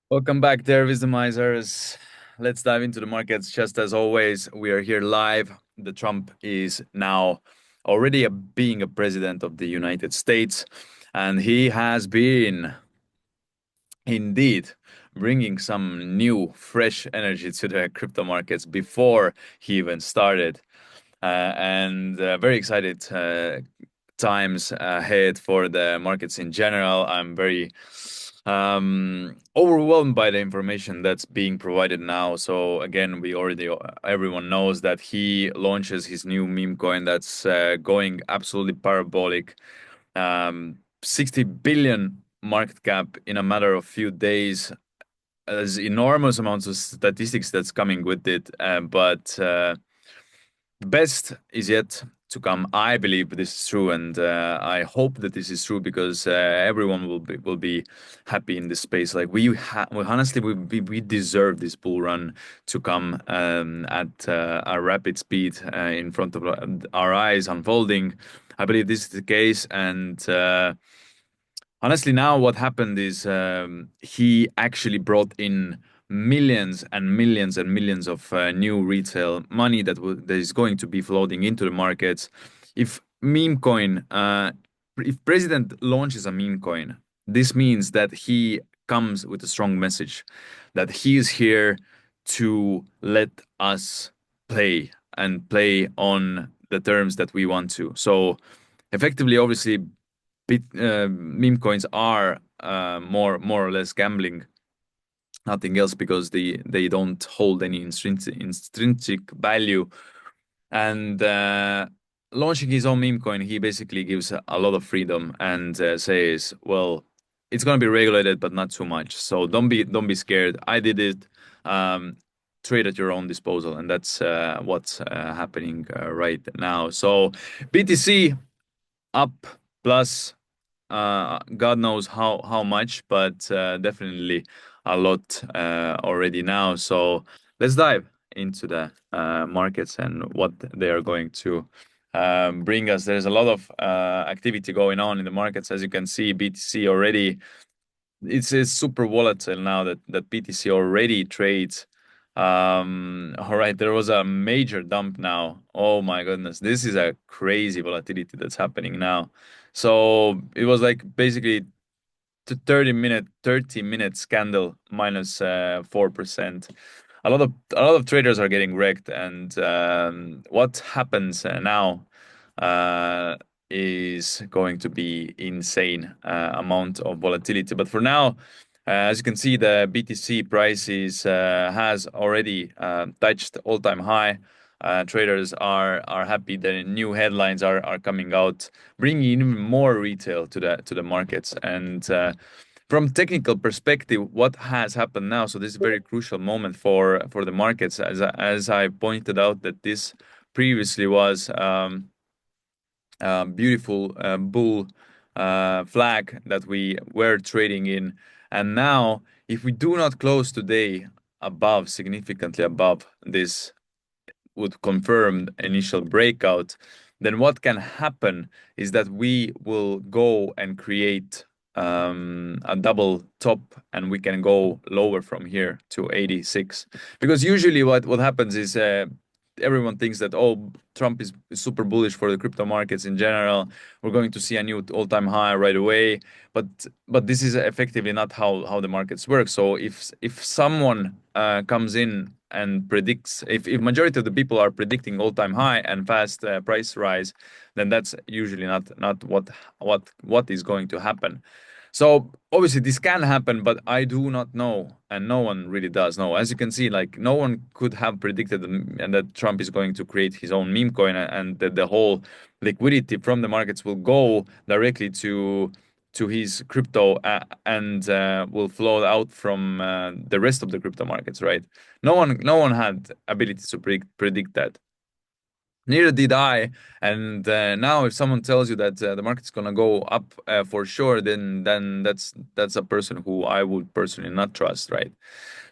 Welcome back there, Wisdomizers. Let's dive into the markets. Just as always, we are here live. The Trump is now already being a president of the United States, and he has been indeed bringing some new, fresh energy to the crypto markets before he even started. And very excited times ahead for the markets in general. I'm very overwhelmed by the information that's being provided now. So again, we already everyone knows that he launches his new meme coin that's going absolutely parabolic. 60 billion market cap in a matter of few days. There's enormous amounts of statistics that's coming with it, but the best is yet to come. I believe this is true, and I hope that this is true because everyone will be happy in this space. Like we honestly we deserve this bull run to come at a rapid speed in front of our eyes unfolding. I believe this is the case, and honestly, now what happened is he actually brought in millions and millions and millions of new retail money that is going to be floating into the markets. If meme coin, if president launches a meme coin, this means that he comes with a strong message that he is here to let us play and play on the terms that we want to. So effectively, obviously, meme coins are more or less gambling, nothing else, because they don't hold any intrinsic value. And launching his own meme coin, he basically gives a lot of freedom and says, "Well, it's gonna be regulated, but not too much. So don't be scared. I did it. Um, Trade at your own disposal." And that's what's happening right now. So BTC up plus God knows how much, but definitely a lot already now. So let's dive into the markets and what they are going to bring us. There's a lot of activity going on in the markets, as you can see. BTC already it's super volatile now that BTC already trades. All right, there was a major dump now. Oh my goodness, this is a crazy volatility that's happening now. So it was like basically 30 minutes candle minus 4%. A lot of traders are getting wrecked, and what happens now uh, is going to be insane amount of volatility. But for now, as you can see, the BTC price has already touched all-time high. Traders are happy. The new headlines are coming out, bringing even more retail to the markets. And from technical perspective, what has happened now? So this is a very crucial moment for the markets, as I pointed out that this previously was beautiful bull flag that we were trading in, and now if we do not close today above significantly above this would confirm initial breakout, then what can happen is that we will go and create a double top, and we can go lower from here to 86. Because usually what happens is everyone thinks that, oh, Trump is super bullish for the crypto markets in general. We're going to see a new all-time high right away. But this is effectively not how the markets work. So if someone comes in and predicts, if majority of the people are predicting all-time high and fast price rise, then that's usually not what is going to happen. So obviously this can happen, but I do not know, and no one really does know. As you can see, like no one could have predicted and that Trump is going to create his own meme coin, and that the whole liquidity from the markets will go directly to his crypto and will flow out from the rest of the crypto markets, right? No one had ability to predict that. Neither did I. And now, if someone tells you that the market's gonna go up for sure, then that's a person who I would personally not trust, right?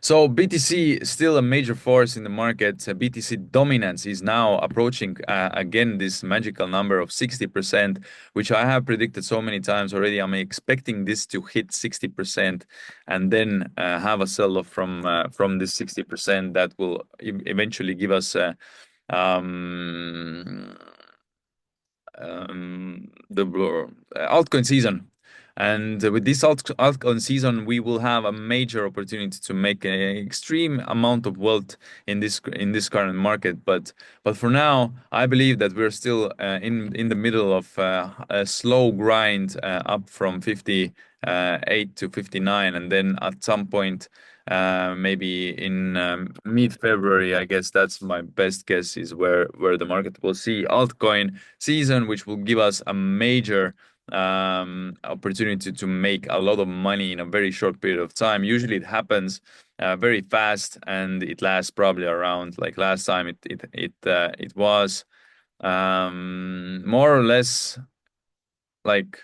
So BTC is still a major force in the market. BTC dominance is now approaching again this magical number of 60%, which I have predicted so many times already. I'm expecting this to hit 60% and then have a sell-off from this 60% that will eventually give us um, the altcoin season. And with this altcoin season, we will have a major opportunity to make an extreme amount of wealth in this current market. But for now, I believe that we're still in the middle of a slow grind up from 58 to 59, and then at some point maybe in mid-February, I guess that's my best guess is where the market will see altcoin season, which will give us a major opportunity to make a lot of money in a very short period of time. Usually, it happens very fast, and it lasts probably around like last time. It was more or less like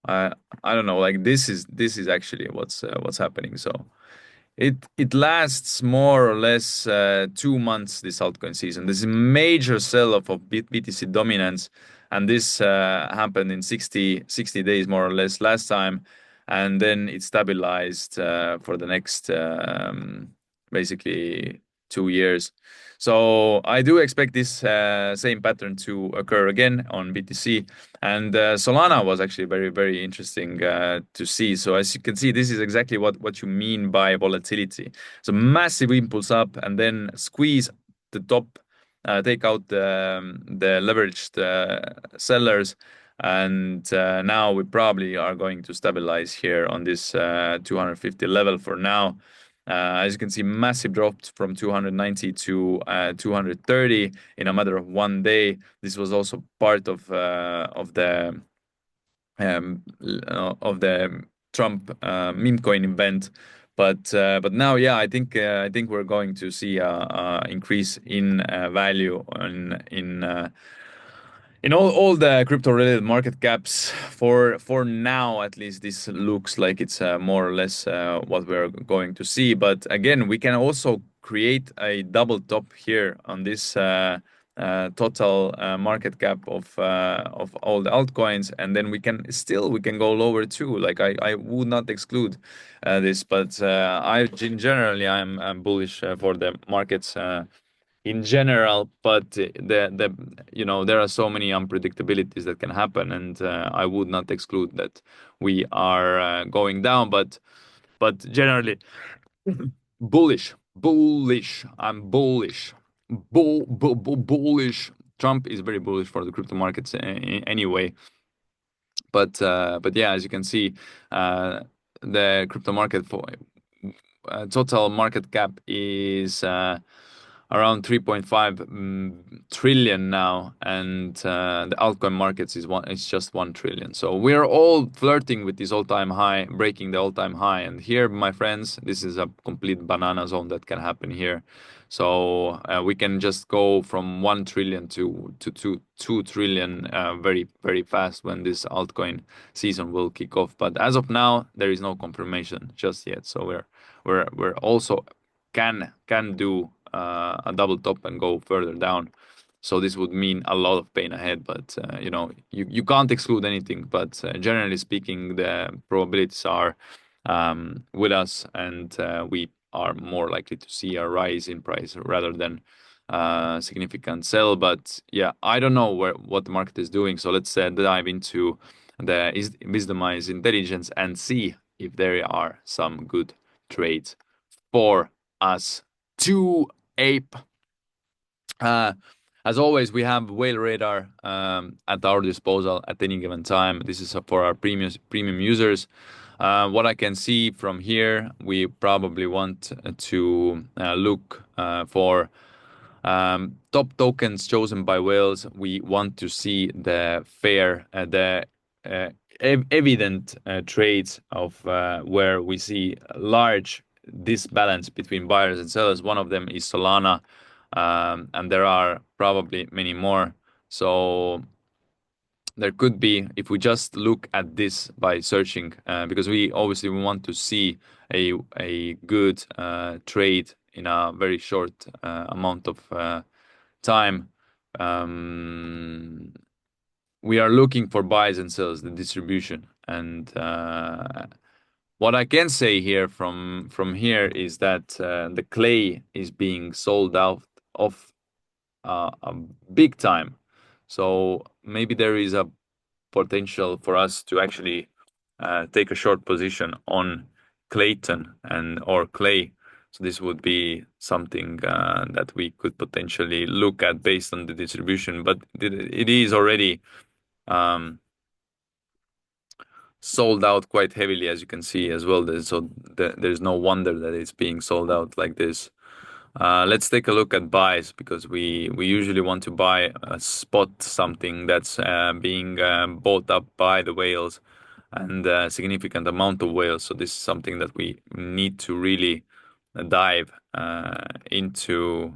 I I don't know. Like this is actually what's happening. So. It lasts more or less 2 months, this altcoin season. This is a major sell-off of BTC dominance, and this happened in 60 days more or less last time, and then it stabilized for the next basically 2 years. So I do expect this same pattern to occur again on BTC. And Solana was actually very, very interesting to see. So as you can see, this is exactly what you mean by volatility. So massive impulse up and then squeeze the top, take out the leveraged sellers. And now we probably are going to stabilize here on this 250 level for now. As you can see, massive drop from 290 to 230 in a matter of one day. This was also part of the Trump meme coin event. But now, yeah, I think we're going to see a increase in value in all the crypto related market caps. For now at least, this looks like it's more or less what we're going to see. But again, we can also create a double top here on this total market cap of all the altcoins, and then we can go lower too. Like I would not exclude this, but generally I'm bullish for the markets in general. But there are so many unpredictabilities that can happen, and I would not exclude that we are going down. But generally bullish, bullish. I'm bullish, bullish. Trump is very bullish for the crypto markets anyway. But yeah, as you can see, the crypto market for total market cap is around 3.5 trillion now, and the altcoin markets it's just 1 trillion. So we're all flirting with this all-time high, breaking the all-time high. And here, my friends, this is a complete banana zone that can happen here. So we can just go from 1 trillion to 2 trillion very, very fast when this altcoin season will kick off. But as of now, there is no confirmation just yet. So we're also can do a double top and go further down. So this would mean a lot of pain ahead. But you can't exclude anything. But generally speaking, the probabilities are with us, and we are more likely to see a rise in price rather than significant sell. But yeah, I don't know what the market is doing. So let's dive into the wisdomized intelligence and see if there are some good trades for us to ape. Uh, as always, we have whale radar at our disposal at any given time. This is for our premium users. What I can see from here, we probably want to look for top tokens chosen by whales. We want to see the evident trades of where we see large disbalance between buyers and sellers. One of them is Solana. and there are probably many more. So there could be, if we just look at this by searching, because we obviously we want to see a good trade in a very short amount of time. Um, we are looking for buys and sells, the distribution, and what I can say here from here is that the clay is being sold out of a big time. So maybe there is a potential for us to actually take a short position on Clayton and or Clay. So this would be something that we could potentially look at based on the distribution, but it is already um, sold out quite heavily, as you can see as well. So there's no wonder that it's being sold out like this. Let's take a look at buys because we usually want to buy a spot something that's being bought up by the whales and a significant amount of whales. So this is something that we need to really dive into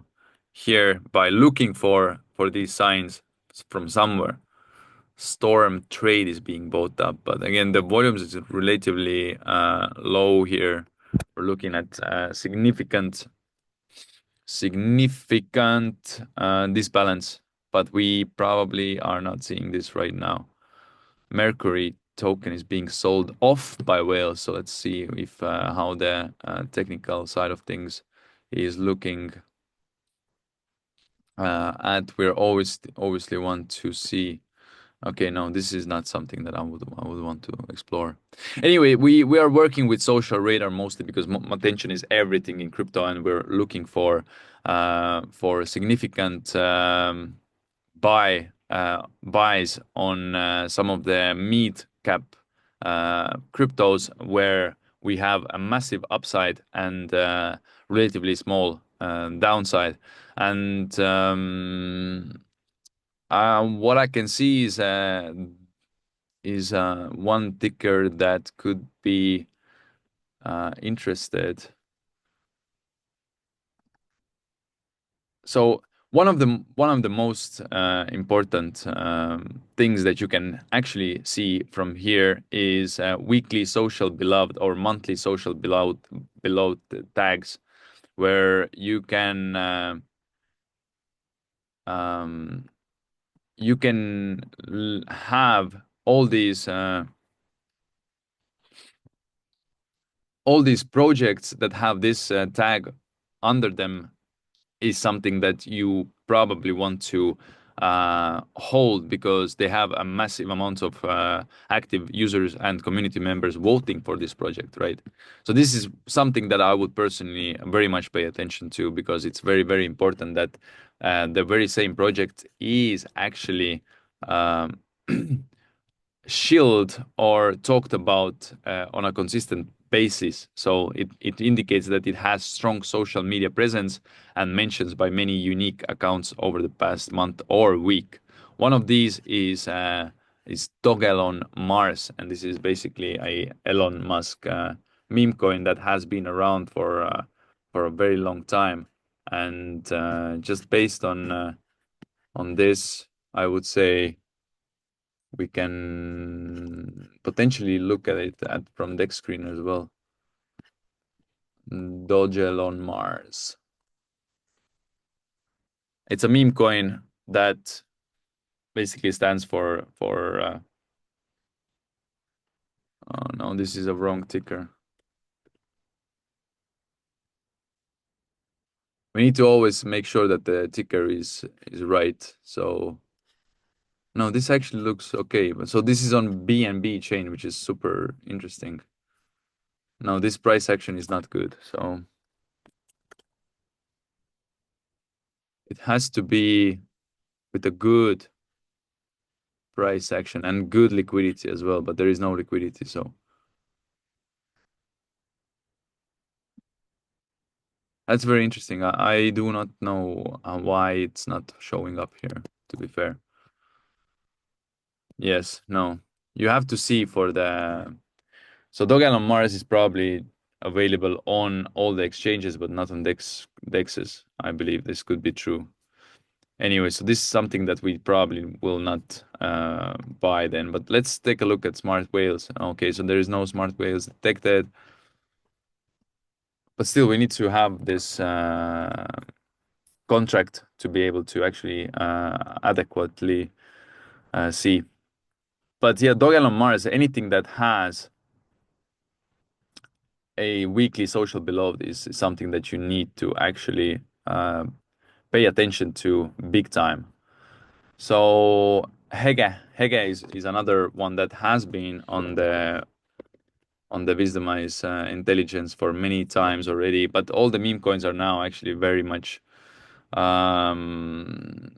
here by looking for these signs from somewhere. Storm trade is being bought up, but again, the volumes is relatively low here. We're looking at significant disbalance, but we probably are not seeing this right now. Mercury token is being sold off by whales, so let's see if how the technical side of things is looking at. We're always obviously want to see. Okay, no, this is not something that I would want to explore. Anyway, we are working with social radar mostly because attention is everything in crypto, and we're looking for significant buys on some of the mid cap cryptos where we have a massive upside and relatively small downside. And what I can see is one ticker that could be interested. So one of the most important things that you can actually see from here is weekly social beloved or monthly social beloved tags, where um, you can have all these projects that have this tag under them is something that you probably want to hold because they have a massive amount of active users and community members voting for this project, right? So this is something that I would personally very much pay attention to because it's very, very important that the very same project is actually um, shield or talked about on a consistent basis. So it indicates that it has strong social media presence and mentions by many unique accounts over the past month or week. One of these is Dog Elon Mars, and this is basically a Elon Musk meme coin that has been around for a very long time. And just based on this, I would say we can potentially look at it from deck screen as well. Dogel on Mars. It's a meme coin that basically stands for. Oh no, this is a wrong ticker. We need to always make sure that the ticker is right. So no, this actually looks okay. But so this is on BNB chain, which is super interesting. No, this price action is not good. So it has to be with a good price action and good liquidity as well, but there is no liquidity. So that's very interesting. I do not know why it's not showing up here, to be fair. Yes, no. You have to see for the. So Dogan on Mars is probably available on all the exchanges, but not on dexes. I believe this could be true. Anyway, so this is something that we probably will not buy then. But let's take a look at smart whales. Okay, so there is no smart whales detected, but still we need to have this contract to be able to actually adequately see. But yeah, Dog on Mars, anything that has a weekly social below is something that you need to actually pay attention to big time. So Hege is another one that has been on the Wisdomize intelligence for many times already, but all the meme coins are now actually very much um,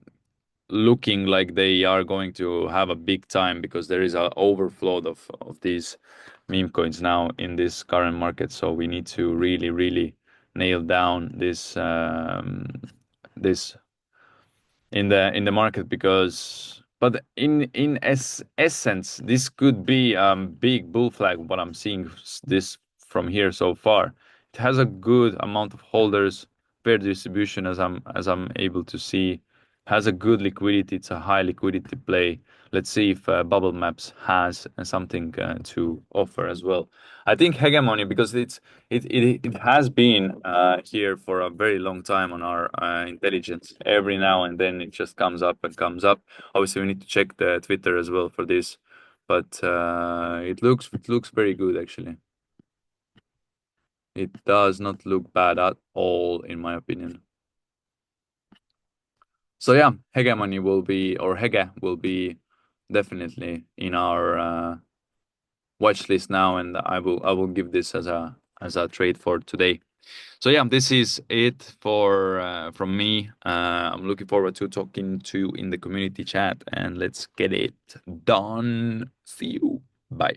looking like they are going to have a big time because there is an overflow of these meme coins now in this current market. So we need to really, really nail down this in the market because but in essence this could be big bull flag what I'm seeing this from here so far. It has a good amount of holders, fair distribution as I'm able to see, has a good liquidity. It's a high liquidity play. Let's see if Bubble Maps has something to offer as well. I think hegemony because it has been here for a very long time on our intelligence. Every now and then it just comes up and comes up. Obviously, we need to check the Twitter as well for this, but it looks very good actually. It does not look bad at all, in my opinion. So yeah, hegemony will be or Hege will be definitely in our watch list now, and I will give this as a trade for today. So yeah, this is it for from me. I'm looking forward to talking to you in the community chat, and let's get it done. See you. Bye.